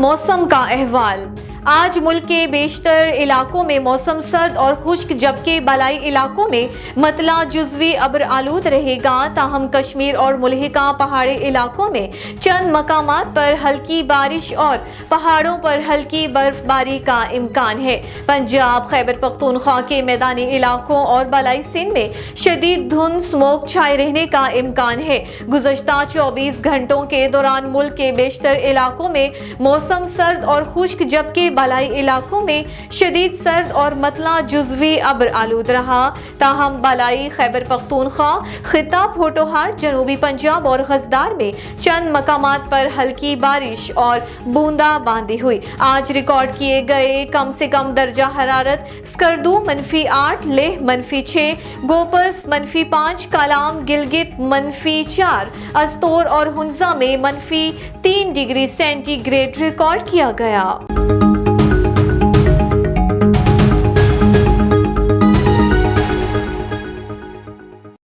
मौसम का अहवाल। आज मुल्क के बेशतर इलाकों में मौसम सर्द और खुश्क, जबकि बलाई इलाकों में मतला जुज़वी अब्र आलूद रहेगा। ताहम कश्मीर और मुल्हिका पहाड़ी इलाकों में चंद मकामात पर हल्की बारिश और पहाड़ों पर हल्की बर्फबारी का इम्कान है। पंजाब, खैबर पख्तूनख्वा के मैदानी इलाकों और बलाई सिंध में शदीद धुंध स्मोक छाए रहने का इम्कान है। गुज़श्ता 24 घंटों के दौरान मुल्क के बेशतर इलाकों में मौसम सर्द और खुश्क, जबकि बलाई इलाकों में शदीद सर्द और मतला जुज़वी अब्र आलूद रहा। ताहम बलाई खैबर पख्तूनख्वा, खित्ता पोठोहार, जनूबी पंजाब और गजदार में चंद मकामात पर हल्की बारिश और बूंदाबांदी हुई। आज रिकॉर्ड किए गए कम से कम दर्जा हरारत स्कर्दू -8, लेह -6, गोपस -5, कलाम, गिलगित -4, अस्तोर और हुंजा में -3 डिग्री सेंटीग्रेड रिकॉर्ड किया गया।